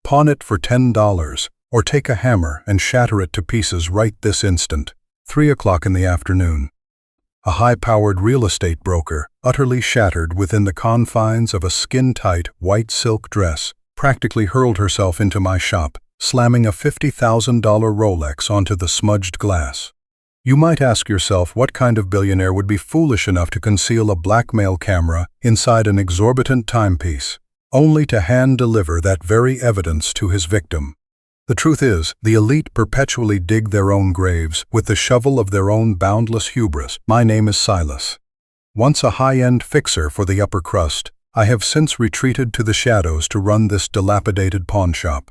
Pawn it for $10, or take a hammer and shatter it to pieces right this instant. 3 o'clock in the afternoon. A high-powered real estate broker, utterly shattered within the confines of a skin-tight white silk dress, practically hurled herself into my shop, slamming a $50,000 Rolex onto the smudged glass. You might ask yourself what kind of billionaire would be foolish enough to conceal a blackmail camera inside an exorbitant timepiece, only to hand-deliver that very evidence to his victim. The truth is, the elite perpetually dig their own graves with the shovel of their own boundless hubris. My name is Silas. Once a high-end fixer for the upper crust, I have since retreated to the shadows to run this dilapidated pawnshop.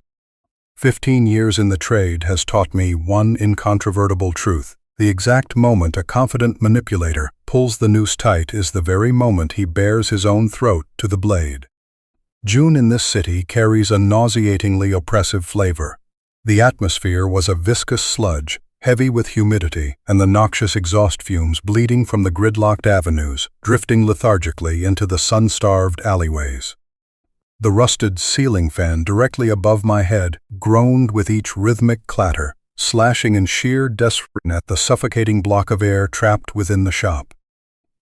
15 years in the trade has taught me one incontrovertible truth. The exact moment a confident manipulator pulls the noose tight is the very moment he bares his own throat to the blade. June in this city carries a nauseatingly oppressive flavor. The atmosphere was a viscous sludge, heavy with humidity and the noxious exhaust fumes bleeding from the gridlocked avenues, drifting lethargically into the sun-starved alleyways. The rusted ceiling fan directly above my head groaned with each rhythmic clatter, slashing in sheer desperation at the suffocating block of air trapped within the shop.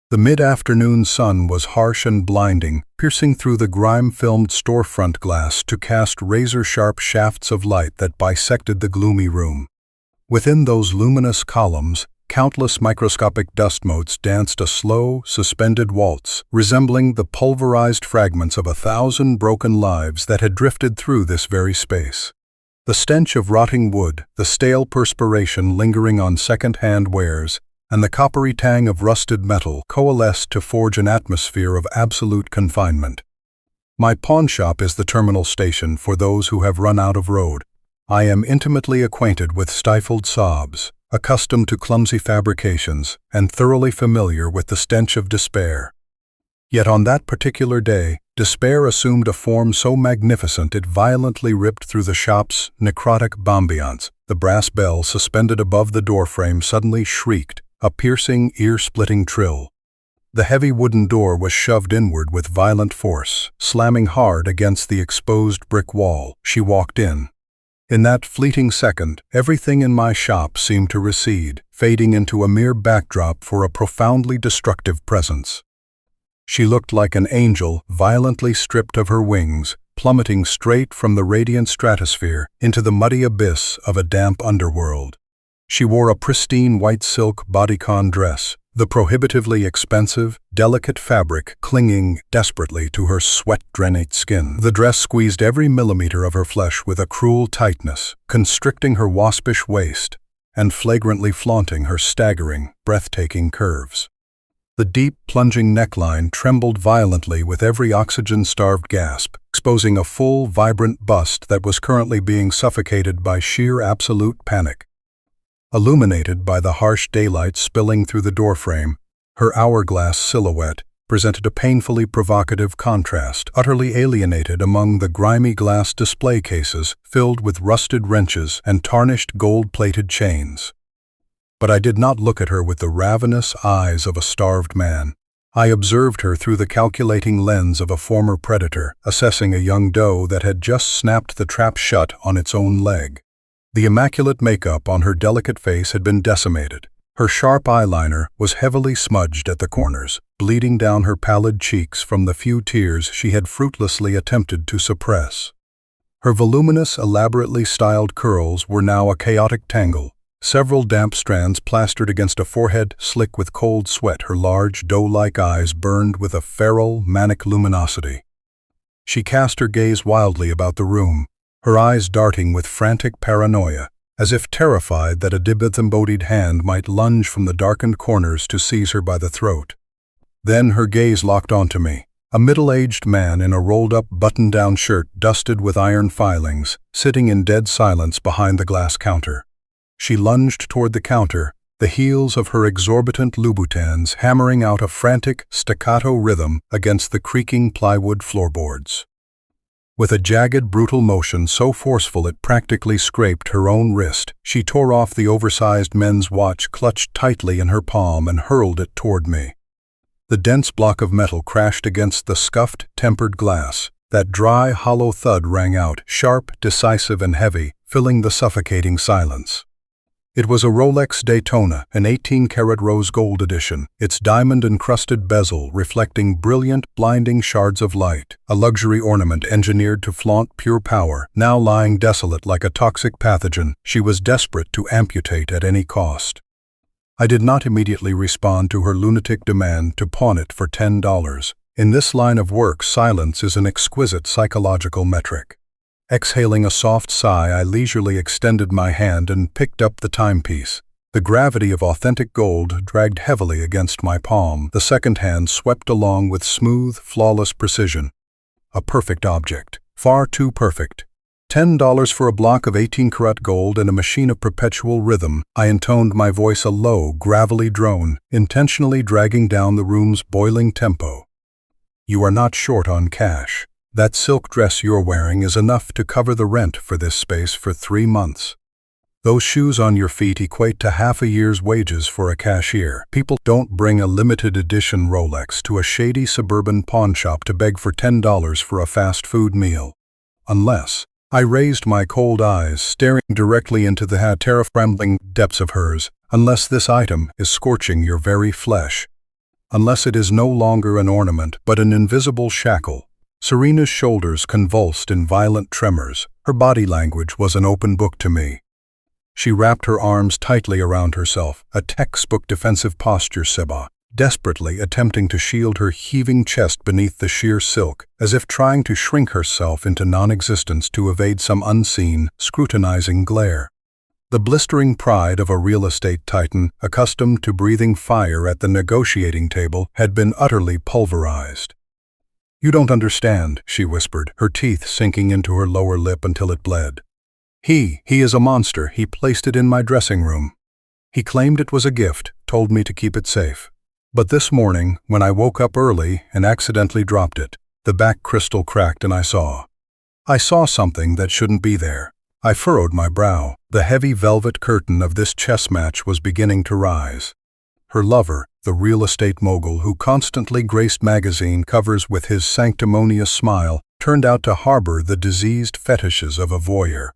The mid-afternoon sun was harsh and blinding, piercing through the grime-filmed storefront glass to cast razor-sharp shafts of light that bisected the gloomy room. Within those luminous columns, countless microscopic dust motes danced a slow, suspended waltz, resembling the pulverized fragments of 1,000 broken lives that had drifted through this very space. The stench of rotting wood, the stale perspiration lingering on second-hand wares, and the coppery tang of rusted metal coalesced to forge an atmosphere of absolute confinement. My pawnshop is the terminal station for those who have run out of road. I am intimately acquainted with stifled sobs, accustomed to clumsy fabrications, and thoroughly familiar with the stench of despair. Yet on that particular day, despair assumed a form so magnificent it violently ripped through the shop's necrotic ambiance. The brass bell suspended above the doorframe suddenly shrieked, a piercing, ear-splitting trill. The heavy wooden door was shoved inward with violent force, slamming hard against the exposed brick wall. She walked in. In that fleeting second, everything in my shop seemed to recede, fading into a mere backdrop for a profoundly destructive presence. She looked like an angel violently stripped of her wings, plummeting straight from the radiant stratosphere into the muddy abyss of a damp underworld. She wore a pristine white silk bodycon dress, the prohibitively expensive, delicate fabric clinging desperately to her sweat-drenched skin. The dress squeezed every millimeter of her flesh with a cruel tightness, constricting her waspish waist and flagrantly flaunting her staggering, breathtaking curves. The deep, plunging neckline trembled violently with every oxygen-starved gasp, exposing a full, vibrant bust that was currently being suffocated by sheer absolute panic. Illuminated by the harsh daylight spilling through the doorframe, her hourglass silhouette presented a painfully provocative contrast, utterly alienated among the grimy glass display cases filled with rusted wrenches and tarnished gold-plated chains. But I did not look at her with the ravenous eyes of a starved man. I observed her through the calculating lens of a former predator, assessing a young doe that had just snapped the trap shut on its own leg. The immaculate makeup on her delicate face had been decimated. Her sharp eyeliner was heavily smudged at the corners, bleeding down her pallid cheeks from the few tears she had fruitlessly attempted to suppress. Her voluminous, elaborately styled curls were now a chaotic tangle, several damp strands plastered against a forehead slick with cold sweat. Her large, doe-like eyes burned with a feral, manic luminosity. She cast her gaze wildly about the room, her eyes darting with frantic paranoia, as if terrified that a disembodied hand might lunge from the darkened corners to seize her by the throat. Then her gaze locked onto me, a middle-aged man in a rolled-up button-down shirt dusted with iron filings, sitting in dead silence behind the glass counter. She lunged toward the counter, the heels of her exorbitant Louboutins hammering out a frantic, staccato rhythm against the creaking plywood floorboards. With a jagged, brutal motion so forceful it practically scraped her own wrist, she tore off the oversized men's watch clutched tightly in her palm and hurled it toward me. The dense block of metal crashed against the scuffed, tempered glass, That dry, hollow thud rang out, sharp, decisive, and heavy, filling the suffocating silence. It was a Rolex Daytona, an 18-karat rose gold edition, its diamond-encrusted bezel reflecting brilliant, blinding shards of light, a luxury ornament engineered to flaunt pure power, now lying desolate like a toxic pathogen she was desperate to amputate at any cost. I did not immediately respond to her lunatic demand to pawn it for $10. In this line of work, silence is an exquisite psychological metric. Exhaling a soft sigh, I leisurely extended my hand and picked up the timepiece. The gravity of authentic gold dragged heavily against my palm. The second hand swept along with smooth, flawless precision. A perfect object. Far too perfect. $10 for a block of 18-karat gold and a machine of perpetual rhythm. I intoned my voice a low, gravelly drone, intentionally dragging down the room's boiling tempo. You are not short on cash. That silk dress you're wearing is enough to cover the rent for this space for 3 months. Those shoes on your feet equate to half a year's wages for a cashier. People don't bring a limited edition Rolex to a shady suburban pawn shop to beg for $10 for a fast food meal. Unless, I raised my cold eyes, staring directly into the terror-trembling depths of hers, unless this item is scorching your very flesh. Unless it is no longer an ornament, but an invisible shackle. Serena's shoulders convulsed in violent tremors. Her body language was an open book to me. She wrapped her arms tightly around herself, a textbook defensive posture, desperately attempting to shield her heaving chest beneath the sheer silk, as if trying to shrink herself into non-existence to evade some unseen, scrutinizing glare. The blistering pride of a real estate titan, accustomed to breathing fire at the negotiating table, had been utterly pulverized. You don't understand, she whispered, her teeth sinking into her lower lip until it bled. He is a monster. He placed it in my dressing room. He claimed it was a gift, told me to keep it safe. But this morning, when I woke up early and accidentally dropped it, the back crystal cracked and I saw something that shouldn't be there. I furrowed my brow. The heavy velvet curtain of this chess match was beginning to rise. Her lover, the real estate mogul who constantly graced magazine covers with his sanctimonious smile, turned out to harbor the diseased fetishes of a voyeur.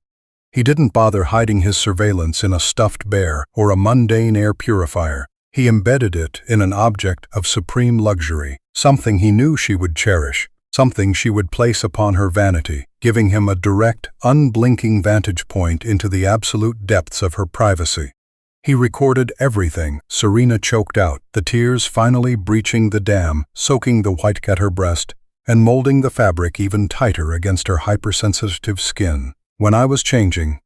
He didn't bother hiding his surveillance in a stuffed bear or a mundane air purifier. He embedded it in an object of supreme luxury, something he knew she would cherish, something she would place upon her vanity, giving him a direct, unblinking vantage point into the absolute depths of her privacy. He recorded everything. Serena choked out, the tears finally breaching the dam, soaking the white at her breast, and molding the fabric even tighter against her hypersensitive skin. When I was changing,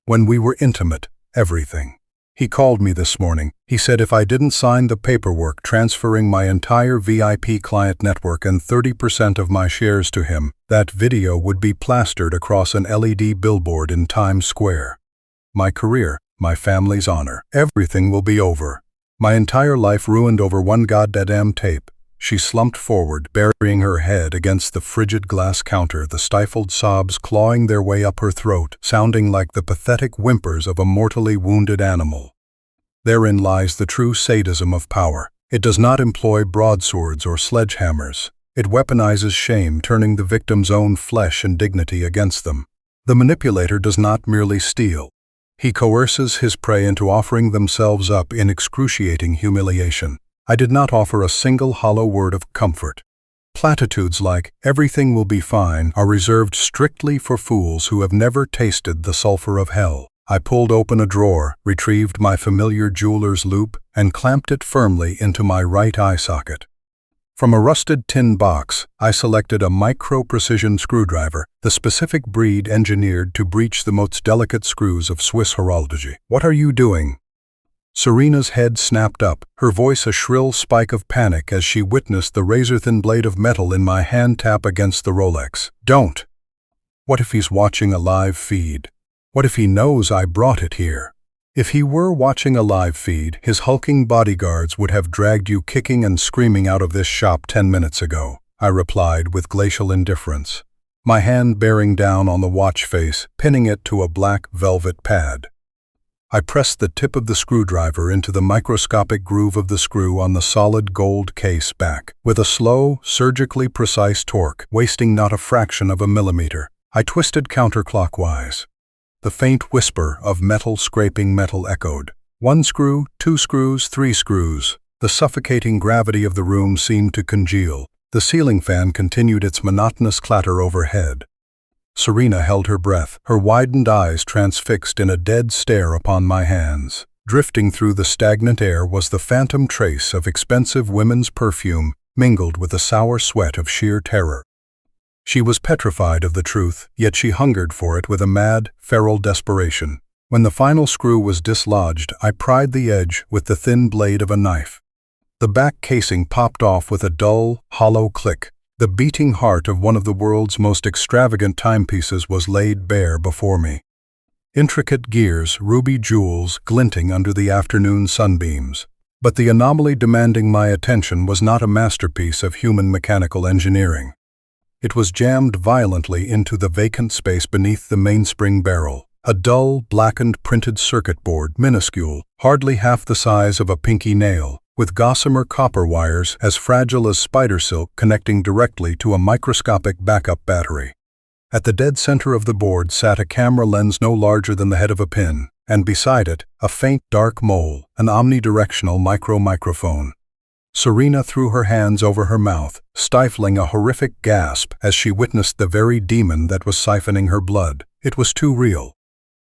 when we were intimate, everything. He called me this morning. He said if I didn't sign the paperwork transferring my entire VIP client network and 30% of my shares to him, that video would be plastered across an LED billboard in Times Square. My career, my family's honor, everything will be over. My entire life ruined over one goddamn tape. She slumped forward, burying her head against the frigid glass counter, the stifled sobs clawing their way up her throat, sounding like the pathetic whimpers of a mortally wounded animal. Therein lies the true sadism of power. It does not employ broadswords or sledgehammers. It weaponizes shame, turning the victim's own flesh and dignity against them. The manipulator does not merely steal. He coerces his prey into offering themselves up in excruciating humiliation. I did not offer a single hollow word of comfort. Platitudes like, "everything will be fine," are reserved strictly for fools who have never tasted the sulfur of hell. I pulled open a drawer, retrieved my familiar jeweler's loupe, and clamped it firmly into my right eye socket. From a rusted tin box, I selected a micro-precision screwdriver, the specific breed engineered to breach the most delicate screws of Swiss horology. "What are you doing?" Serena's head snapped up, her voice a shrill spike of panic as she witnessed the razor-thin blade of metal in my hand tap against the Rolex. "Don't!" What if he's watching a live feed? What if he knows I brought it here? If he were watching a live feed, his hulking bodyguards would have dragged you kicking and screaming out of this shop 10 minutes ago, I replied with glacial indifference, my hand bearing down on the watch face, pinning it to a black velvet pad. I pressed the tip of the screwdriver into the microscopic groove of the screw on the solid gold case back. With a slow, surgically precise torque, wasting not a fraction of a millimeter, I twisted counterclockwise. The faint whisper of metal scraping metal echoed. 1 screw, 2 screws, 3 screws. The suffocating gravity of the room seemed to congeal. The ceiling fan continued its monotonous clatter overhead. Serena held her breath, her widened eyes transfixed in a dead stare upon my hands. Drifting through the stagnant air was the phantom trace of expensive women's perfume mingled with the sour sweat of sheer terror. She was petrified of the truth, yet she hungered for it with a mad, feral desperation. When the final screw was dislodged, I pried the edge with the thin blade of a knife. The back casing popped off with a dull, hollow click. The beating heart of one of the world's most extravagant timepieces was laid bare before me. Intricate gears, ruby jewels glinting under the afternoon sunbeams. But the anomaly demanding my attention was not a masterpiece of human mechanical engineering. It was jammed violently into the vacant space beneath the mainspring barrel. A dull, blackened printed circuit board, minuscule, hardly half the size of a pinky nail, with gossamer copper wires as fragile as spider silk connecting directly to a microscopic backup battery. At the dead center of the board sat a camera lens no larger than the head of a pin, and beside it, a faint dark mole, an omnidirectional microphone. Serena threw her hands over her mouth, stifling a horrific gasp as she witnessed the very demon that was siphoning her blood. It was too real.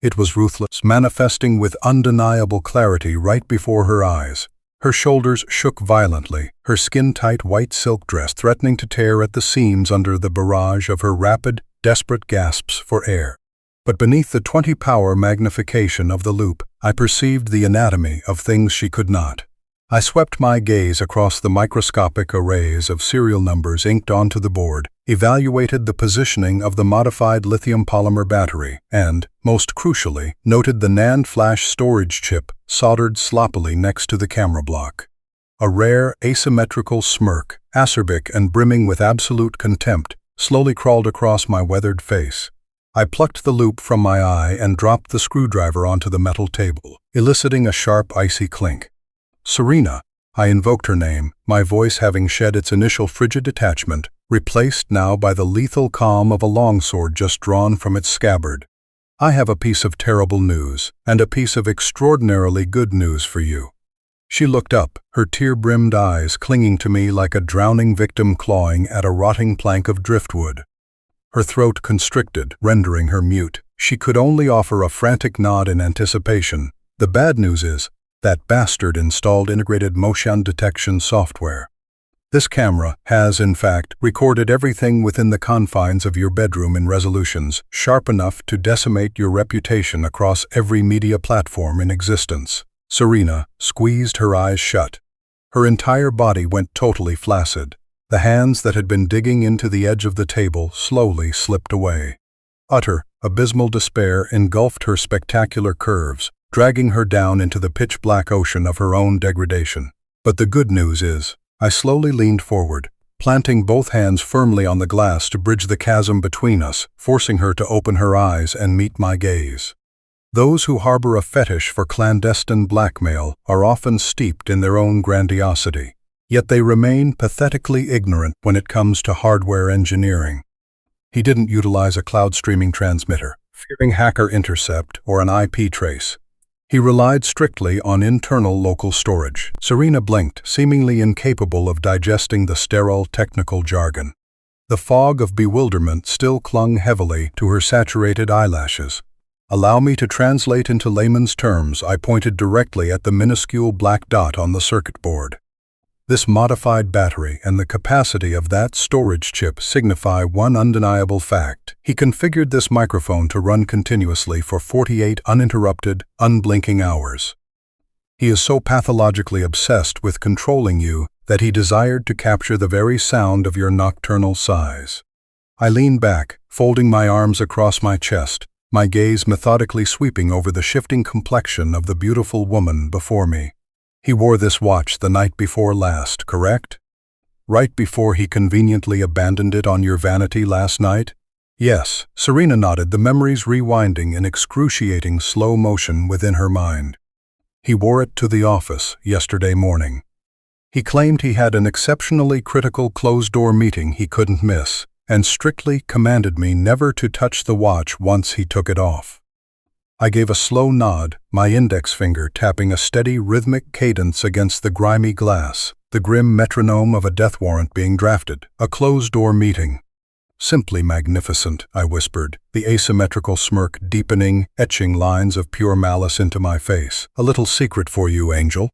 It was ruthless, manifesting with undeniable clarity right before her eyes. Her shoulders shook violently, her skin-tight white silk dress threatening to tear at the seams under the barrage of her rapid, desperate gasps for air. But beneath the 20-power magnification of the loop, I perceived the anatomy of things she could not. I swept my gaze across the microscopic arrays of serial numbers inked onto the board, evaluated the positioning of the modified lithium polymer battery, and, most crucially, noted the NAND flash storage chip soldered sloppily next to the camera block. A rare, asymmetrical smirk, acerbic and brimming with absolute contempt, slowly crawled across my weathered face. I plucked the loop from my eye and dropped the screwdriver onto the metal table, eliciting a sharp, icy clink. Serena, I invoked her name, my voice having shed its initial frigid detachment, replaced now by the lethal calm of a longsword just drawn from its scabbard. I have a piece of terrible news, and a piece of extraordinarily good news for you. She looked up, her tear-brimmed eyes clinging to me like a drowning victim clawing at a rotting plank of driftwood. Her throat constricted, rendering her mute. She could only offer a frantic nod in anticipation. The bad news is, that bastard installed integrated motion detection software. This camera has, in fact, recorded everything within the confines of your bedroom in resolutions sharp enough to decimate your reputation across every media platform in existence. Serena squeezed her eyes shut. Her entire body went totally flaccid. The hands that had been digging into the edge of the table slowly slipped away. Utter, abysmal despair engulfed her spectacular curves, dragging her down into the pitch-black ocean of her own degradation. But the good news is, I slowly leaned forward, planting both hands firmly on the glass to bridge the chasm between us, forcing her to open her eyes and meet my gaze. Those who harbor a fetish for clandestine blackmail are often steeped in their own grandiosity, yet they remain pathetically ignorant when it comes to hardware engineering. He didn't utilize a cloud streaming transmitter, fearing hacker intercept or an IP trace. He relied strictly on internal local storage. Serena blinked, seemingly incapable of digesting the sterile technical jargon. The fog of bewilderment still clung heavily to her saturated eyelashes. Allow me to translate into layman's terms. I pointed directly at the minuscule black dot on the circuit board. This modified battery and the capacity of that storage chip signify one undeniable fact. He configured this microphone to run continuously for 48 uninterrupted, unblinking hours. He is so pathologically obsessed with controlling you that he desired to capture the very sound of your nocturnal sighs. I leaned back, folding my arms across my chest, my gaze methodically sweeping over the shifting complexion of the beautiful woman before me. He wore this watch the night before last, correct? Right before he conveniently abandoned it on your vanity last night? Yes, Serena nodded, the memories rewinding in excruciating slow motion within her mind. He wore it to the office yesterday morning. He claimed he had an exceptionally critical closed-door meeting he couldn't miss, and strictly commanded me never to touch the watch once he took it off. I gave a slow nod, my index finger tapping a steady rhythmic cadence against the grimy glass, the grim metronome of a death warrant being drafted, a closed-door meeting. Simply magnificent, I whispered, the asymmetrical smirk deepening, etching lines of pure malice into my face. A little secret for you, Angel.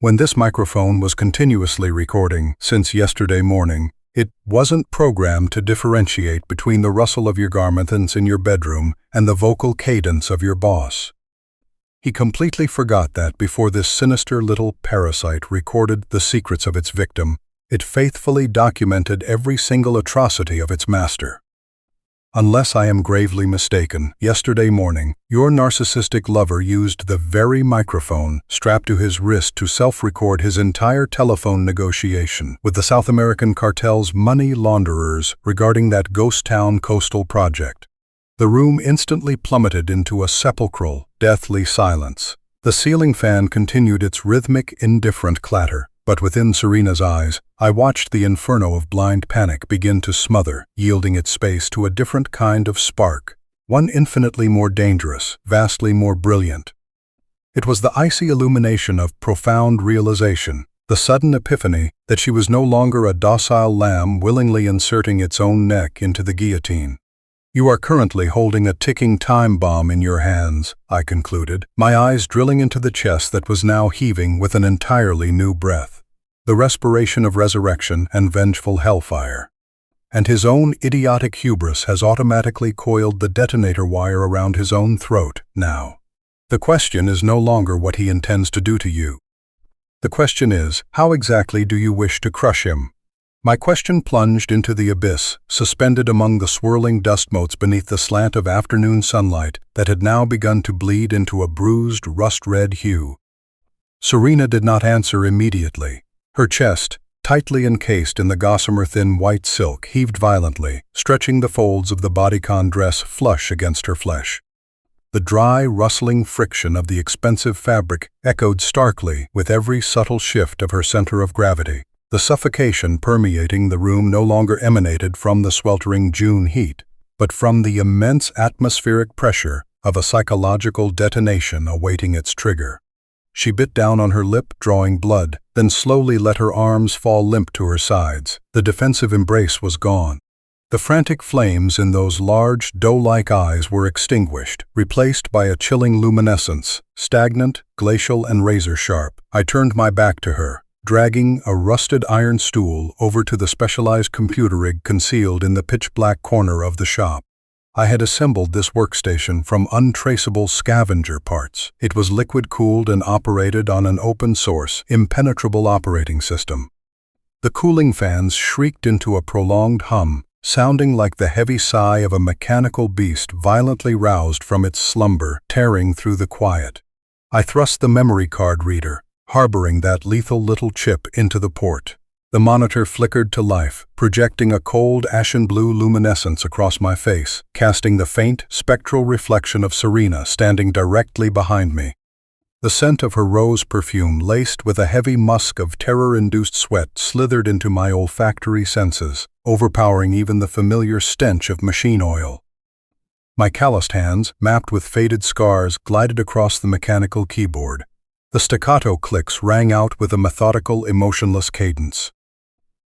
When this microphone was continuously recording since yesterday morning, it wasn't programmed to differentiate between the rustle of your garments in your bedroom and the vocal cadence of your boss. He completely forgot that before this sinister little parasite recorded the secrets of its victim, it faithfully documented every single atrocity of its master. Unless I am gravely mistaken, yesterday morning, your narcissistic lover used the very microphone strapped to his wrist to self-record his entire telephone negotiation with the South American cartel's money launderers regarding that ghost town coastal project. The room instantly plummeted into a sepulchral, deathly silence. The ceiling fan continued its rhythmic, indifferent clatter. But within Serena's eyes, I watched the inferno of blind panic begin to smother, yielding its space to a different kind of spark, one infinitely more dangerous, vastly more brilliant. It was the icy illumination of profound realization, the sudden epiphany that she was no longer a docile lamb willingly inserting its own neck into the guillotine. You are currently holding a ticking time bomb in your hands, I concluded, my eyes drilling into the chest that was now heaving with an entirely new breath. The respiration of resurrection and vengeful hellfire. And his own idiotic hubris has automatically coiled the detonator wire around his own throat now. The question is no longer what he intends to do to you. The question is, how exactly do you wish to crush him? My question plunged into the abyss, suspended among the swirling dust motes beneath the slant of afternoon sunlight that had now begun to bleed into a bruised, rust-red hue. Serena did not answer immediately. Her chest, tightly encased in the gossamer-thin white silk, heaved violently, stretching the folds of the bodycon dress flush against her flesh. The dry, rustling friction of the expensive fabric echoed starkly with every subtle shift of her center of gravity. The suffocation permeating the room no longer emanated from the sweltering June heat, but from the immense atmospheric pressure of a psychological detonation awaiting its trigger. She bit down on her lip, drawing blood, then slowly let her arms fall limp to her sides. The defensive embrace was gone. The frantic flames in those large, doe-like eyes were extinguished, replaced by a chilling luminescence, stagnant, glacial, and razor-sharp. I turned my back to her, dragging a rusted iron stool over to the specialized computer rig concealed in the pitch-black corner of the shop. I had assembled this workstation from untraceable scavenger parts. It was liquid-cooled and operated on an open-source, impenetrable operating system. The cooling fans shrieked into a prolonged hum, sounding like the heavy sigh of a mechanical beast violently roused from its slumber, tearing through the quiet. I thrust the memory card reader, harboring that lethal little chip, into the port. The monitor flickered to life, projecting a cold ashen blue luminescence across my face, casting the faint, spectral reflection of Serena standing directly behind me. The scent of her rose perfume, laced with a heavy musk of terror-induced sweat, slithered into my olfactory senses, overpowering even the familiar stench of machine oil. My calloused hands, mapped with faded scars, glided across the mechanical keyboard. The staccato clicks rang out with a methodical, emotionless cadence.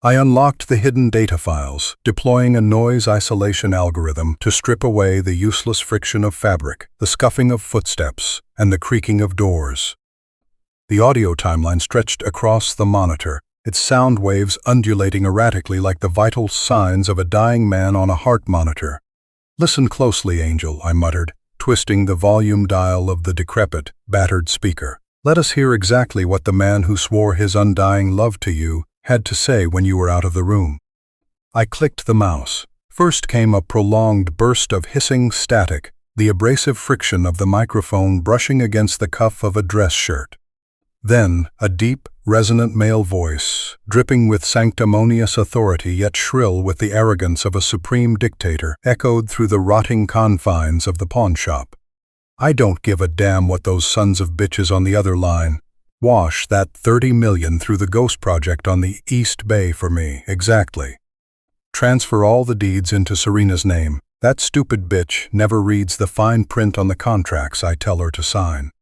I unlocked the hidden data files, deploying a noise isolation algorithm to strip away the useless friction of fabric, the scuffing of footsteps, and the creaking of doors. The audio timeline stretched across the monitor, its sound waves undulating erratically like the vital signs of a dying man on a heart monitor. "Listen closely, Angel," I muttered, twisting the volume dial of the decrepit, battered speaker. "Let us hear exactly what the man who swore his undying love to you had to say when you were out of the room." I clicked the mouse. First came a prolonged burst of hissing static, the abrasive friction of the microphone brushing against the cuff of a dress shirt. Then, a deep, resonant male voice, dripping with sanctimonious authority yet shrill with the arrogance of a supreme dictator, echoed through the rotting confines of the pawnshop. "I don't give a damn what those sons of bitches on the other line. Wash that 30 million through the ghost project on the East Bay for me, exactly. Transfer all the deeds into Serena's name. That stupid bitch never reads the fine print on the contracts I tell her to sign.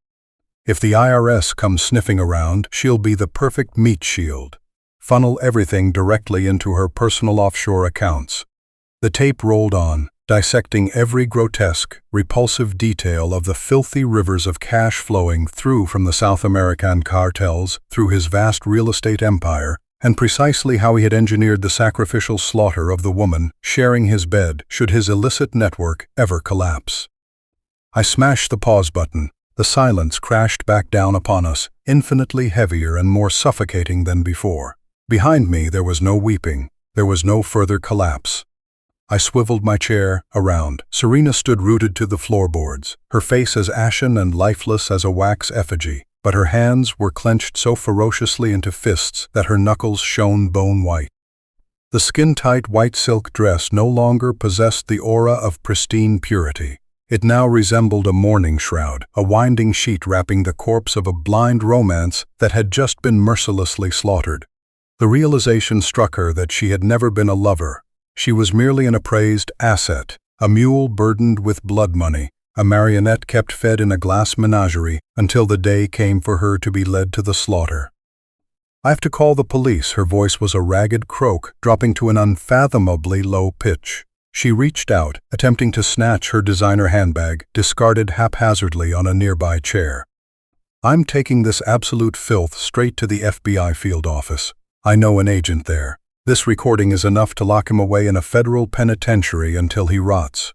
If the IRS comes sniffing around, she'll be the perfect meat shield. Funnel everything directly into her personal offshore accounts." The tape rolled on, dissecting every grotesque, repulsive detail of the filthy rivers of cash flowing through from the South American cartels through his vast real estate empire, and precisely how he had engineered the sacrificial slaughter of the woman sharing his bed should his illicit network ever collapse. I smashed the pause button. The silence crashed back down upon us, infinitely heavier and more suffocating than before. Behind me there was no weeping, there was no further collapse. I swiveled my chair around. Serena stood rooted to the floorboards, her face as ashen and lifeless as a wax effigy, but her hands were clenched so ferociously into fists that her knuckles shone bone-white. The skin-tight white silk dress no longer possessed the aura of pristine purity. It now resembled a mourning shroud, a winding sheet wrapping the corpse of a blind romance that had just been mercilessly slaughtered. The realization struck her that she had never been a lover. She was merely an appraised asset, a mule burdened with blood money, a marionette kept fed in a glass menagerie until the day came for her to be led to the slaughter. "I have to call the police." Her voice was a ragged croak, dropping to an unfathomably low pitch. She reached out, attempting to snatch her designer handbag, discarded haphazardly on a nearby chair. "I'm taking this absolute filth straight to the FBI field office. I know an agent there. This recording is enough to lock him away in a federal penitentiary until he rots.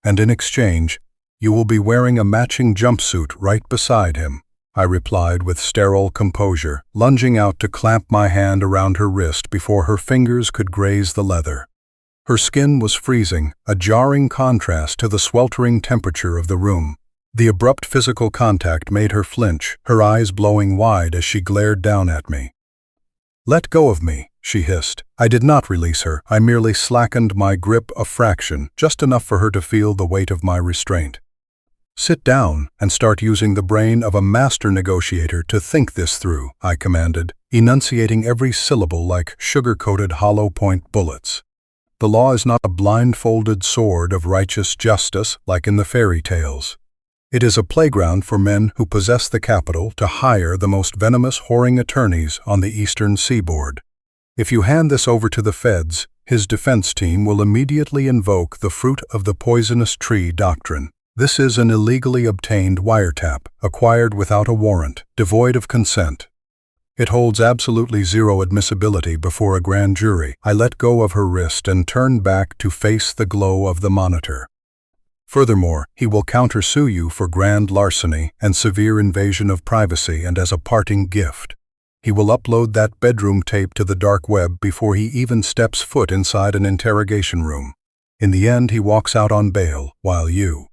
And in exchange, you will be wearing a matching jumpsuit right beside him," I replied with sterile composure, lunging out to clamp my hand around her wrist before her fingers could graze the leather. Her skin was freezing, a jarring contrast to the sweltering temperature of the room. The abrupt physical contact made her flinch, her eyes blowing wide as she glared down at me. "Let go of me," she hissed. I did not release her. I merely slackened my grip a fraction, just enough for her to feel the weight of my restraint. "Sit down and start using the brain of a master negotiator to think this through," I commanded, enunciating every syllable like sugar-coated hollow-point bullets. "The law is not a blindfolded sword of righteous justice like in the fairy tales. It is a playground for men who possess the capital to hire the most venomous whoring attorneys on the eastern seaboard. If you hand this over to the feds, his defense team will immediately invoke the fruit of the poisonous tree doctrine. This is an illegally obtained wiretap, acquired without a warrant, devoid of consent. It holds absolutely zero admissibility before a grand jury." I let go of her wrist and turned back to face the glow of the monitor. "Furthermore, he will countersue you for grand larceny and severe invasion of privacy, and as a parting gift, he will upload that bedroom tape to the dark web before he even steps foot inside an interrogation room. In the end, he walks out on bail, while you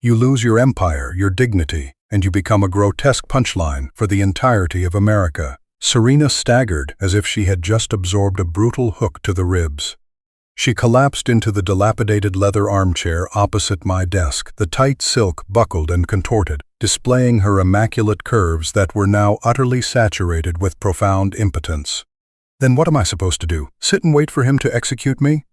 lose your empire, your dignity, and you become a grotesque punchline for the entirety of America." Serena staggered as if she had just absorbed a brutal hook to the ribs. She collapsed into the dilapidated leather armchair opposite my desk, the tight silk buckled and contorted, displaying her immaculate curves that were now utterly saturated with profound impotence. "Then what am I supposed to do? Sit and wait for him to execute me?"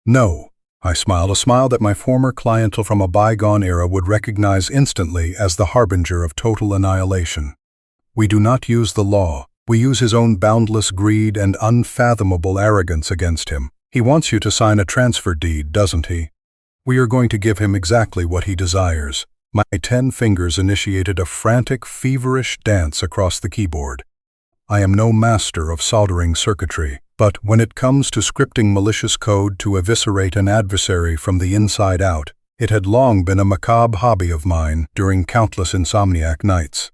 "No." I smiled, a smile that my former clientele from a bygone era would recognize instantly as the harbinger of total annihilation. "We do not use the law. We use his own boundless greed and unfathomable arrogance against him. He wants you to sign a transfer deed, doesn't he? We are going to give him exactly what he desires." My 10 fingers initiated a frantic, feverish dance across the keyboard. I am no master of soldering circuitry, but when it comes to scripting malicious code to eviscerate an adversary from the inside out, it had long been a macabre hobby of mine during countless insomniac nights.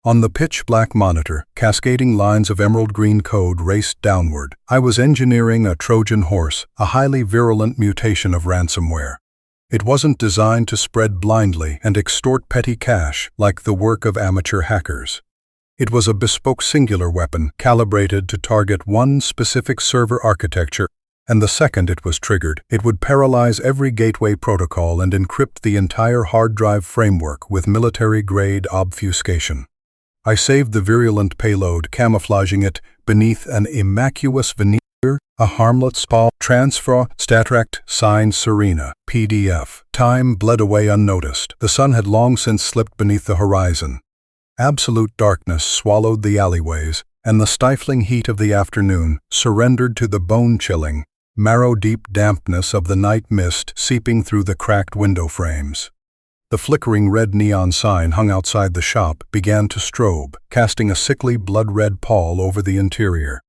On the pitch-black monitor, cascading lines of emerald green code raced downward. I was engineering a Trojan horse, a highly virulent mutation of ransomware. It wasn't designed to spread blindly and extort petty cash like the work of amateur hackers. It was a bespoke singular weapon, calibrated to target one specific server architecture, and the second it was triggered, it would paralyze every gateway protocol and encrypt the entire hard drive framework with military-grade obfuscation. I saved the virulent payload, camouflaging it beneath an immaculous veneer, a harmless spall transfer statract signed Serena, PDF. Time bled away unnoticed. The sun had long since slipped beneath the horizon. Absolute darkness swallowed the alleyways, and the stifling heat of the afternoon surrendered to the bone-chilling, marrow-deep dampness of the night mist seeping through the cracked window frames. The flickering red neon sign hung outside the shop began to strobe, casting a sickly blood-red pall over the interior.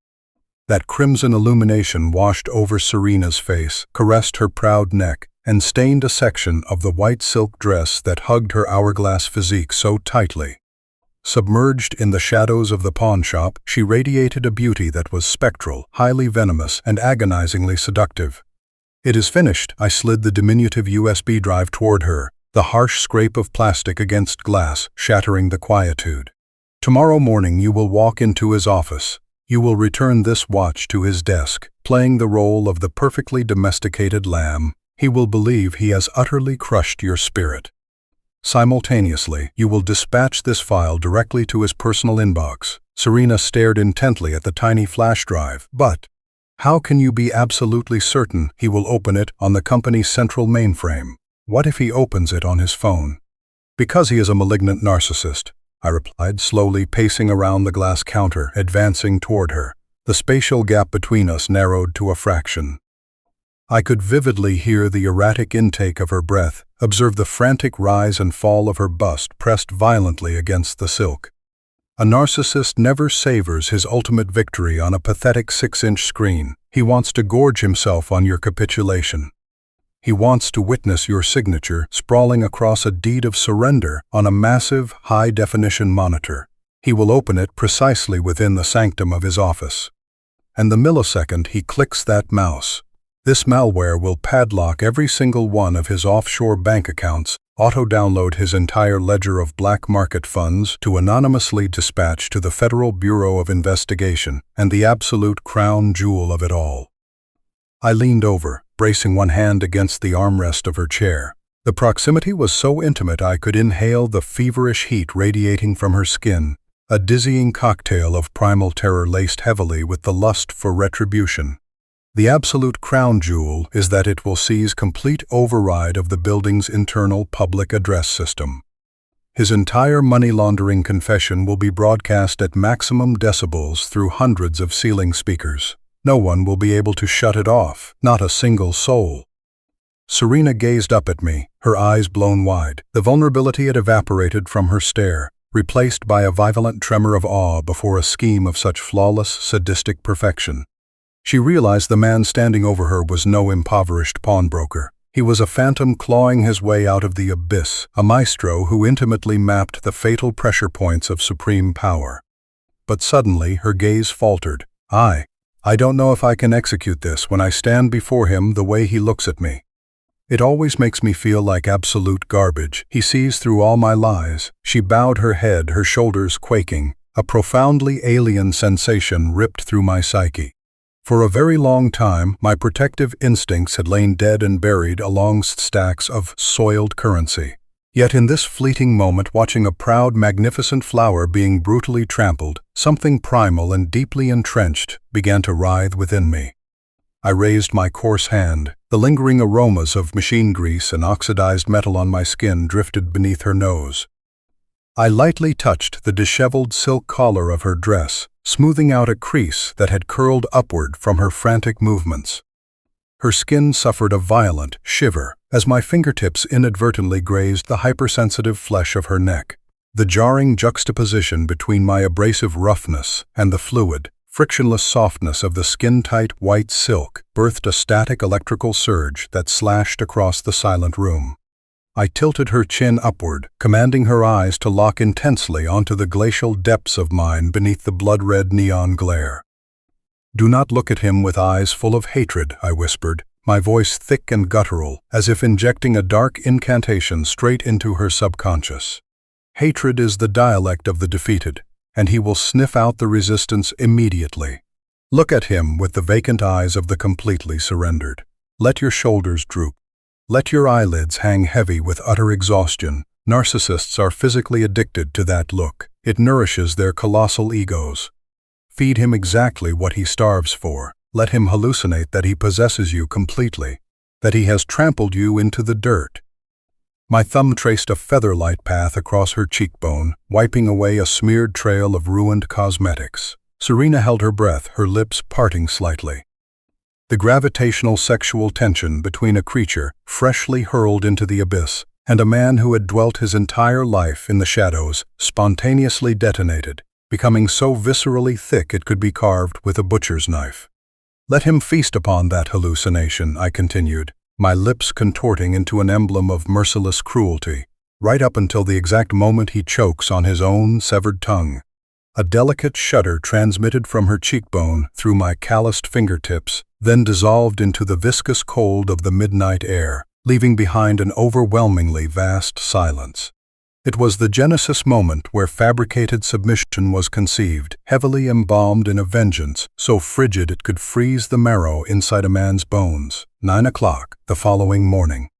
That crimson illumination washed over Serena's face, caressed her proud neck, and stained a section of the white silk dress that hugged her hourglass physique so tightly. Submerged in the shadows of the pawnshop, she radiated a beauty that was spectral, highly venomous, and agonizingly seductive. "It is finished." I slid the diminutive USB drive toward her, the harsh scrape of plastic against glass shattering the quietude. "Tomorrow morning you will walk into his office. You will return this watch to his desk, playing the role of the perfectly domesticated lamb. He will believe he has utterly crushed your spirit. Simultaneously, you will dispatch this file directly to his personal inbox." Serena stared intently at the tiny flash drive. "But how can you be absolutely certain he will open it on the company's central mainframe? What if he opens it on his phone?" "Because he is a malignant narcissist," I replied, slowly pacing around the glass counter, advancing toward her. The spatial gap between us narrowed to a fraction. I could vividly hear the erratic intake of her breath, observe the frantic rise and fall of her bust pressed violently against the silk. A narcissist never savors his ultimate victory on a pathetic 6-inch screen. He wants to gorge himself on your capitulation. He wants to witness your signature sprawling across a deed of surrender on a massive, high-definition monitor. He will open it precisely within the sanctum of his office. And the millisecond he clicks that mouse, this malware will padlock every single one of his offshore bank accounts, auto-download his entire ledger of black market funds to anonymously dispatch to the Federal Bureau of Investigation, and the absolute crown jewel of it all. I leaned over, bracing one hand against the armrest of her chair. The proximity was so intimate I could inhale the feverish heat radiating from her skin, a dizzying cocktail of primal terror laced heavily with the lust for retribution. The absolute crown jewel is that it will seize complete override of the building's internal public address system. His entire money laundering confession will be broadcast at maximum decibels through hundreds of ceiling speakers. No one will be able to shut it off, not a single soul. Serena gazed up at me, her eyes blown wide. The vulnerability had evaporated from her stare, replaced by a violent tremor of awe before a scheme of such flawless, sadistic perfection. She realized the man standing over her was no impoverished pawnbroker. He was a phantom clawing his way out of the abyss, a maestro who intimately mapped the fatal pressure points of supreme power. But suddenly her gaze faltered. I don't know if I can execute this when I stand before him the way he looks at me. It always makes me feel like absolute garbage. He sees through all my lies." She bowed her head, her shoulders quaking. A profoundly alien sensation ripped through my psyche. For a very long time, my protective instincts had lain dead and buried alongst stacks of soiled currency. Yet in this fleeting moment, watching a proud, magnificent flower being brutally trampled, something primal and deeply entrenched began to writhe within me. I raised my coarse hand. The lingering aromas of machine grease and oxidized metal on my skin drifted beneath her nose. I lightly touched the disheveled silk collar of her dress, smoothing out a crease that had curled upward from her frantic movements. Her skin suffered a violent shiver as my fingertips inadvertently grazed the hypersensitive flesh of her neck. The jarring juxtaposition between my abrasive roughness and the fluid, frictionless softness of the skin-tight white silk birthed a static electrical surge that slashed across the silent room. I tilted her chin upward, commanding her eyes to lock intensely onto the glacial depths of mine beneath the blood-red neon glare. "Do not look at him with eyes full of hatred," I whispered, my voice thick and guttural, as if injecting a dark incantation straight into her subconscious. "Hatred is the dialect of the defeated. and he will sniff out the resistance immediately. Look at him with the vacant eyes of the completely surrendered. Let your shoulders droop. Let your eyelids hang heavy with utter exhaustion. Narcissists are physically addicted to that look. It nourishes their colossal egos. Feed him exactly what he starves for. Let him hallucinate that he possesses you completely, that he has trampled you into the dirt. My thumb traced a feather-light path across her cheekbone, wiping away a smeared trail of ruined cosmetics. Serena held her breath, her lips parting slightly. The gravitational sexual tension between a creature freshly hurled into the abyss and a man who had dwelt his entire life in the shadows spontaneously detonated, becoming so viscerally thick it could be carved with a butcher's knife. Let him feast upon that hallucination, I continued, my lips contorting into an emblem of merciless cruelty, right up until the exact moment he chokes on his own severed tongue. A delicate shudder transmitted from her cheekbone through my calloused fingertips, then dissolved into the viscous cold of the midnight air, leaving behind an overwhelmingly vast silence. It was the Genesis moment where fabricated submission was conceived, heavily embalmed in a vengeance so frigid it could freeze the marrow inside a man's bones. 9 o'clock the following morning.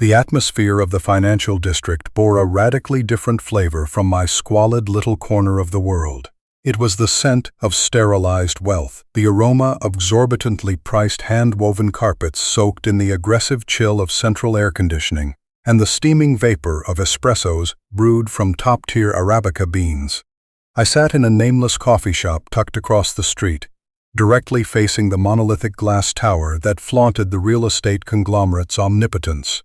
The atmosphere of the financial district bore a radically different flavor from my squalid little corner of the world. It was the scent of sterilized wealth, the aroma of exorbitantly priced hand-woven carpets soaked in the aggressive chill of central air conditioning, and the steaming vapor of espressos brewed from top-tier Arabica beans. I sat in a nameless coffee shop tucked across the street, directly facing the monolithic glass tower that flaunted the real estate conglomerate's omnipotence.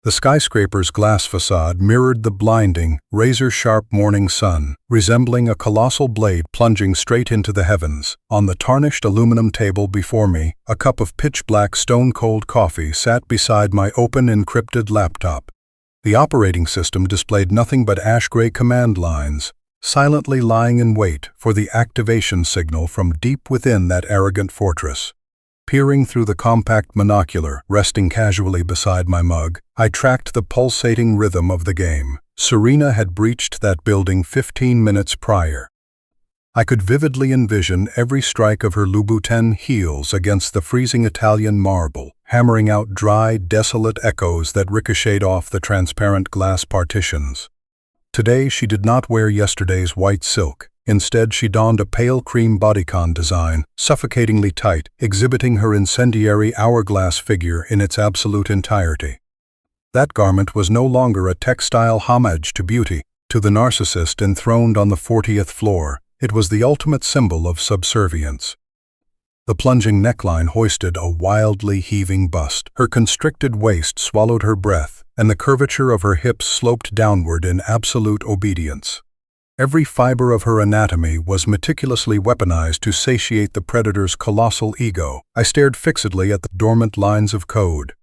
The skyscraper's glass facade mirrored the blinding, razor-sharp morning sun, resembling a colossal blade plunging straight into the heavens. On the tarnished aluminum table before me, a cup of pitch-black stone-cold coffee sat beside my open encrypted laptop. The operating system displayed nothing but ash-gray command lines, silently lying in wait for the activation signal from deep within that arrogant fortress. Peering through the compact monocular, resting casually beside my mug, I tracked the pulsating rhythm of the game. Serena had breached that building 15 minutes prior. I could vividly envision every strike of her Louboutin heels against the freezing Italian marble, hammering out dry, desolate echoes that ricocheted off the transparent glass partitions. Today she did not wear yesterday's white silk. Instead, she donned a pale cream bodycon design, suffocatingly tight, exhibiting her incendiary hourglass figure in its absolute entirety. That garment was no longer a textile homage to beauty, to the narcissist enthroned on the 40th floor. It was the ultimate symbol of subservience. The plunging neckline hoisted a wildly heaving bust. Her constricted waist swallowed her breath, and the curvature of her hips sloped downward in absolute obedience. Every fiber of her anatomy was meticulously weaponized to satiate the predator's colossal ego. I stared fixedly at the dormant lines of code.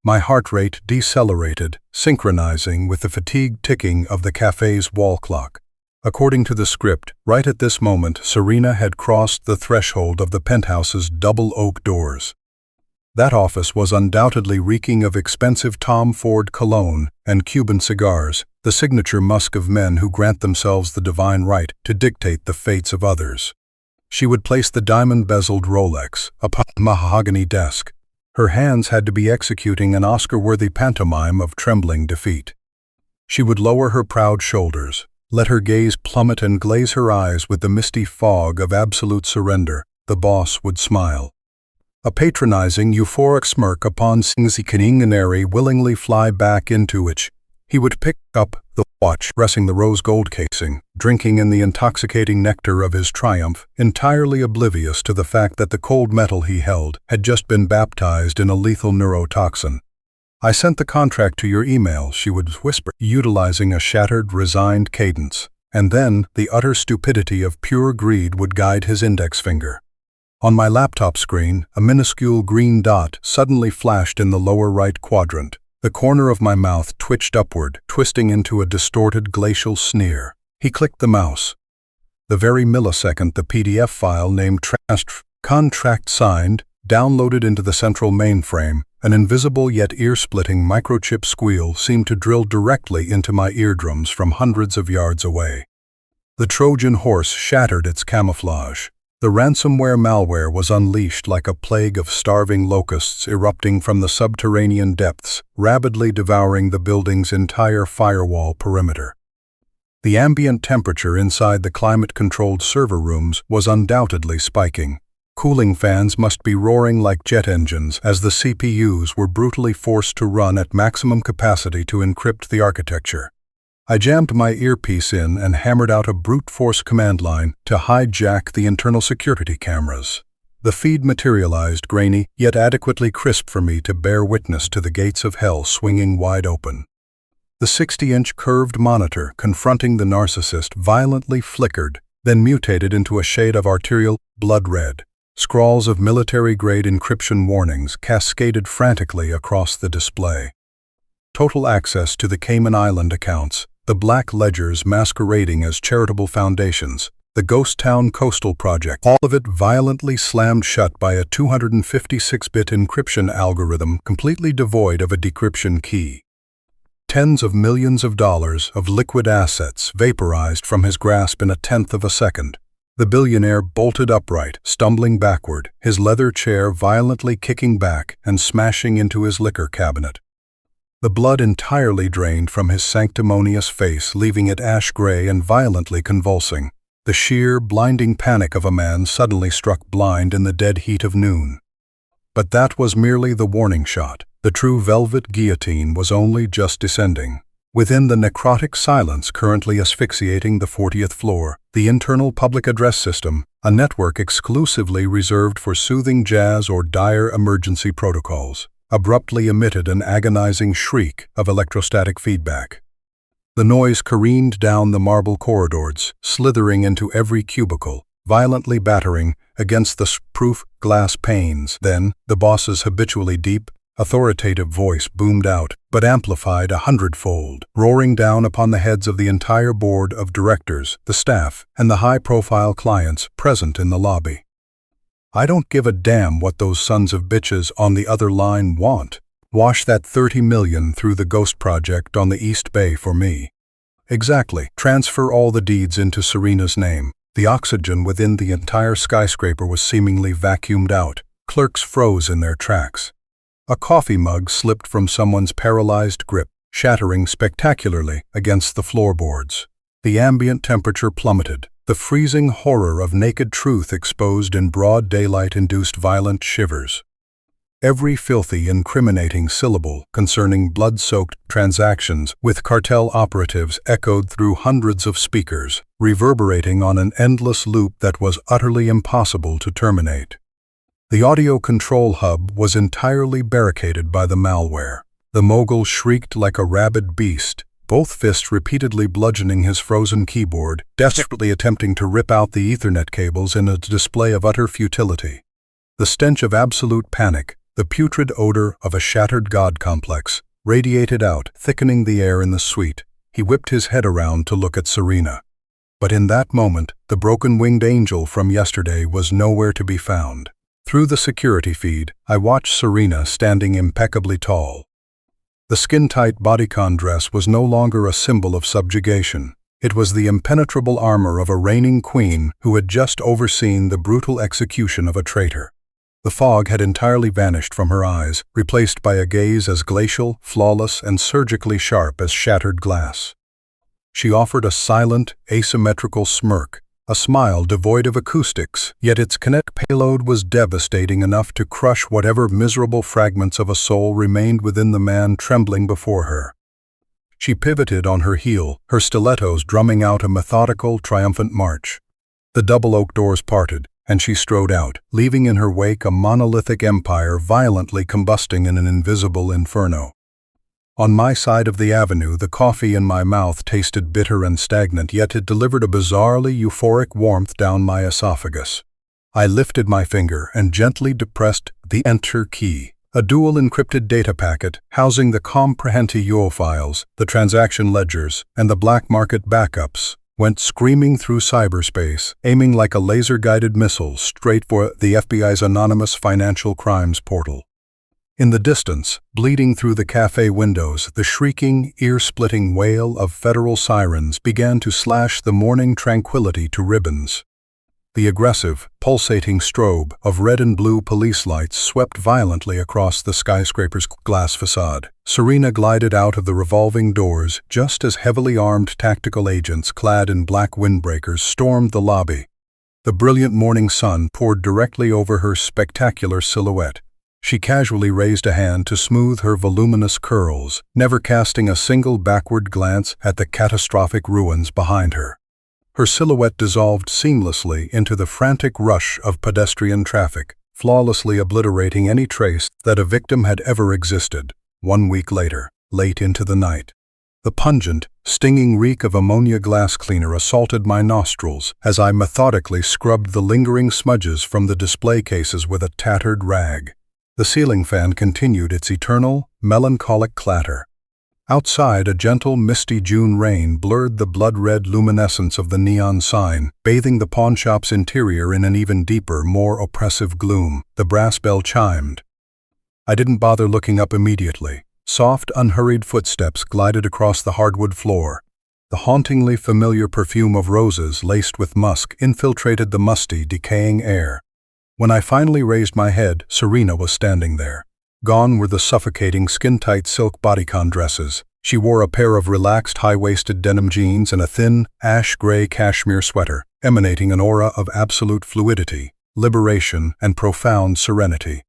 My heart rate decelerated, synchronizing with the fatigued ticking of the cafe's wall clock. According to the script, right at this moment, Serena had crossed the threshold of the penthouse's double oak doors. That office was undoubtedly reeking of expensive Tom Ford cologne and Cuban cigars, the signature musk of men who grant themselves the divine right to dictate the fates of others. She would place the diamond-bezeled Rolex upon a mahogany desk. Her hands had to be executing an Oscar-worthy pantomime of trembling defeat. She would lower her proud shoulders, let her gaze plummet and glaze her eyes with the misty fog of absolute surrender. The boss would smile. A patronizing, euphoric smirk upon seeing the canary willingly fly back into it. He would pick up the watch, pressing the rose-gold casing, drinking in the intoxicating nectar of his triumph, entirely oblivious to the fact that the cold metal he held had just been baptized in a lethal neurotoxin. "I sent the contract to your email," she would whisper, utilizing a shattered, resigned cadence, and then the utter stupidity of pure greed would guide his index finger. On my laptop screen, a minuscule green dot suddenly flashed in the lower right quadrant. The corner of my mouth twitched upward, twisting into a distorted glacial sneer. He clicked the mouse. The very millisecond the PDF file named contract signed, downloaded into the central mainframe, an invisible yet ear-splitting microchip squeal seemed to drill directly into my eardrums from hundreds of yards away. The Trojan horse shattered its camouflage. The ransomware malware was unleashed like a plague of starving locusts erupting from the subterranean depths, rapidly devouring the building's entire firewall perimeter. The ambient temperature inside the climate-controlled server rooms was undoubtedly spiking. Cooling fans must be roaring like jet engines as the CPUs were brutally forced to run at maximum capacity to encrypt the architecture. I jammed my earpiece in and hammered out a brute force command line to hijack the internal security cameras. The feed materialized grainy, yet adequately crisp for me to bear witness to the gates of hell swinging wide open. The 60-inch curved monitor confronting the Narcissist violently flickered, then mutated into a shade of arterial blood red. Scrawls of military-grade encryption warnings cascaded frantically across the display. Total access to the Cayman Island accounts, the black ledgers masquerading as charitable foundations, the Ghost Town Coastal Project, all of it violently slammed shut by a 256-bit encryption algorithm completely devoid of a decryption key. Tens of millions of dollars of liquid assets vaporized from his grasp in a tenth of a second. The billionaire bolted upright, stumbling backward, his leather chair violently kicking back and smashing into his liquor cabinet. The blood entirely drained from his sanctimonious face, leaving it ash-gray and violently convulsing. The sheer, blinding panic of a man suddenly struck blind in the dead heat of noon. But that was merely the warning shot. The true velvet guillotine was only just descending. Within the necrotic silence currently asphyxiating the 40th floor, the internal public address system, a network exclusively reserved for soothing jazz or dire emergency protocols, abruptly emitted an agonizing shriek of electrostatic feedback. The noise careened down the marble corridors, slithering into every cubicle, violently battering against the proof glass panes. Then, the boss's habitually deep, authoritative voice boomed out, but amplified 100-fold, roaring down upon the heads of the entire board of directors, the staff, and the high-profile clients present in the lobby. I don't give a damn what those sons of bitches on the other line want. Wash that $30 million through the Ghost Project on the East Bay for me. Exactly. Transfer all the deeds into Serena's name. The oxygen within the entire skyscraper was seemingly vacuumed out. Clerks froze in their tracks. A coffee mug slipped from someone's paralyzed grip, shattering spectacularly against the floorboards. The ambient temperature plummeted. The freezing horror of naked truth exposed in broad daylight induced violent shivers. Every filthy, incriminating syllable concerning blood-soaked transactions with cartel operatives echoed through hundreds of speakers, reverberating on an endless loop that was utterly impossible to terminate. The audio control hub was entirely barricaded by the malware. The mogul shrieked like a rabid beast, both fists repeatedly bludgeoning his frozen keyboard, desperately attempting to rip out the Ethernet cables in a display of utter futility. The stench of absolute panic, the putrid odor of a shattered god complex, radiated out, thickening the air in the suite. He whipped his head around to look at Serena. But in that moment, the broken-winged angel from yesterday was nowhere to be found. Through the security feed, I watched Serena standing impeccably tall. The skin-tight bodycon dress was no longer a symbol of subjugation. It was the impenetrable armor of a reigning queen who had just overseen the brutal execution of a traitor. The fog had entirely vanished from her eyes, replaced by a gaze as glacial, flawless, and surgically sharp as shattered glass. She offered a silent, asymmetrical smirk, a smile devoid of acoustics, yet its kinetic payload was devastating enough to crush whatever miserable fragments of a soul remained within the man trembling before her. She pivoted on her heel, her stilettos drumming out a methodical, triumphant march. The double oak doors parted, and she strode out, leaving in her wake a monolithic empire violently combusting in an invisible inferno. On my side of the avenue, the coffee in my mouth tasted bitter and stagnant, yet it delivered a bizarrely euphoric warmth down my esophagus. I lifted my finger and gently depressed the Enter key. A dual encrypted data packet, housing the comprehensio files, the transaction ledgers, and the black market backups, went screaming through cyberspace, aiming like a laser-guided missile straight for the FBI's anonymous financial crimes portal. In the distance, bleeding through the cafe windows, the shrieking, ear-splitting wail of federal sirens began to slash the morning tranquility to ribbons. The aggressive, pulsating strobe of red and blue police lights swept violently across the skyscraper's glass facade. Serena glided out of the revolving doors just as heavily armed tactical agents clad in black windbreakers stormed the lobby. The brilliant morning sun poured directly over her spectacular silhouette. She casually raised a hand to smooth her voluminous curls, never casting a single backward glance at the catastrophic ruins behind her. Her silhouette dissolved seamlessly into the frantic rush of pedestrian traffic, flawlessly obliterating any trace that a victim had ever existed. 1 week later, late into the night, the pungent, stinging reek of ammonia glass cleaner assaulted my nostrils as I methodically scrubbed the lingering smudges from the display cases with a tattered rag. The ceiling fan continued its eternal, melancholic clatter. Outside, a gentle, misty June rain blurred the blood-red luminescence of the neon sign, bathing the pawnshop's interior in an even deeper, more oppressive gloom. The brass bell chimed. I didn't bother looking up immediately. Soft, unhurried footsteps glided across the hardwood floor. The hauntingly familiar perfume of roses laced with musk infiltrated the musty, decaying air. When I finally raised my head, Serena was standing there. Gone were the suffocating, skin-tight silk bodycon dresses. She wore a pair of relaxed, high-waisted denim jeans and a thin, ash-gray cashmere sweater, emanating an aura of absolute fluidity, liberation, and profound serenity.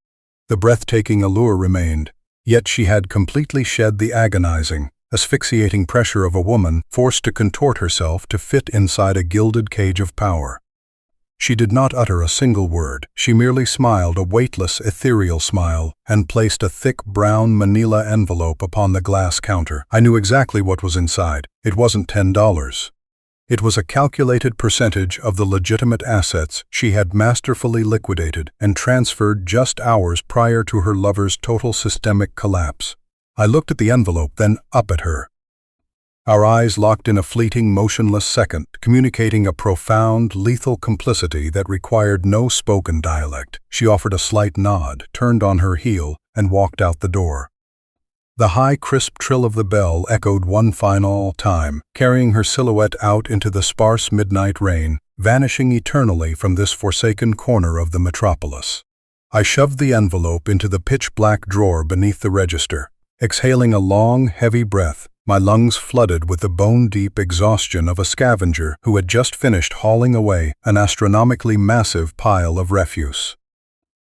The breathtaking allure remained, yet she had completely shed the agonizing, asphyxiating pressure of a woman forced to contort herself to fit inside a gilded cage of power. She did not utter a single word. She merely smiled a weightless, ethereal smile and placed a thick brown manila envelope upon the glass counter. I knew exactly what was inside. It wasn't $10. It was a calculated percentage of the legitimate assets she had masterfully liquidated and transferred just hours prior to her lover's total systemic collapse. I looked at the envelope, then up at her. Our eyes locked in a fleeting, motionless second, communicating a profound, lethal complicity that required no spoken dialect. She offered a slight nod, turned on her heel, and walked out the door. The high, crisp trill of the bell echoed one final time, carrying her silhouette out into the sparse midnight rain, vanishing eternally from this forsaken corner of the metropolis. I shoved the envelope into the pitch-black drawer beneath the register, exhaling a long, heavy breath, my lungs flooded with the bone-deep exhaustion of a scavenger who had just finished hauling away an astronomically massive pile of refuse.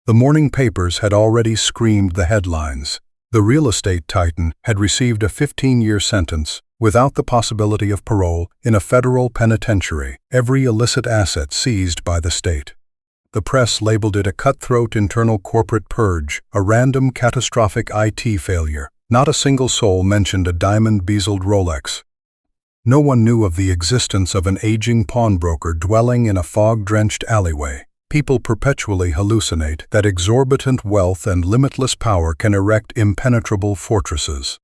The morning papers had already screamed the headlines. The real estate titan had received a 15-year sentence, without the possibility of parole, in a federal penitentiary, every illicit asset seized by the state. The press labeled it a cutthroat internal corporate purge, a random catastrophic IT failure. Not a single soul mentioned a diamond-bezeled Rolex. No one knew of the existence of an aging pawnbroker dwelling in a fog-drenched alleyway. People perpetually hallucinate that exorbitant wealth and limitless power can erect impenetrable fortresses.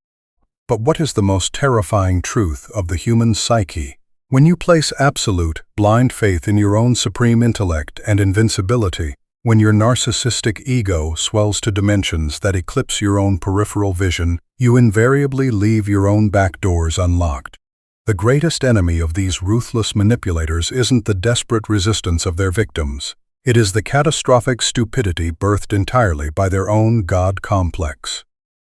But what is the most terrifying truth of the human psyche? When you place absolute, blind faith in your own supreme intellect and invincibility, when your narcissistic ego swells to dimensions that eclipse your own peripheral vision, you invariably leave your own back doors unlocked. The greatest enemy of these ruthless manipulators isn't the desperate resistance of their victims. It is the catastrophic stupidity birthed entirely by their own God complex.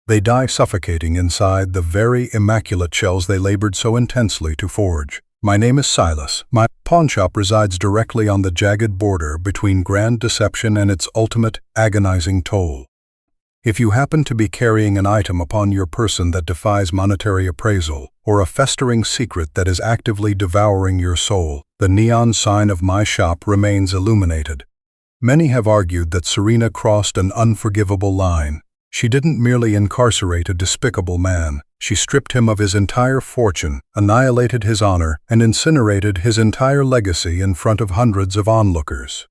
They die suffocating inside the very immaculate shells they labored so intensely to forge. My name is Silas. My pawnshop resides directly on the jagged border between grand deception and its ultimate, agonizing toll. If you happen to be carrying an item upon your person that defies monetary appraisal, or a festering secret that is actively devouring your soul, the neon sign of my shop remains illuminated. Many have argued that Serena crossed an unforgivable line. She didn't merely incarcerate a despicable man. She stripped him of his entire fortune, annihilated his honor, and incinerated his entire legacy in front of hundreds of onlookers.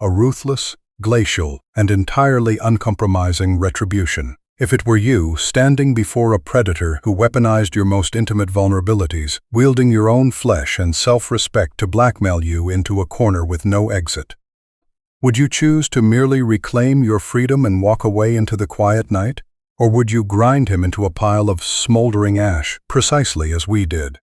A ruthless, glacial, and entirely uncompromising retribution. If it were you, standing before a predator who weaponized your most intimate vulnerabilities, wielding your own flesh and self-respect to blackmail you into a corner with no exit. Would you choose to merely reclaim your freedom and walk away into the quiet night? Or would you grind him into a pile of smoldering ash, precisely as we did?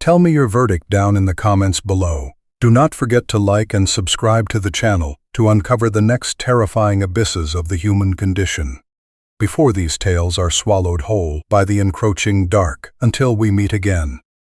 Tell me your verdict down in the comments below. Do not forget to like and subscribe to the channel to uncover the next terrifying abysses of the human condition, before these tales are swallowed whole by the encroaching dark. Until we meet again.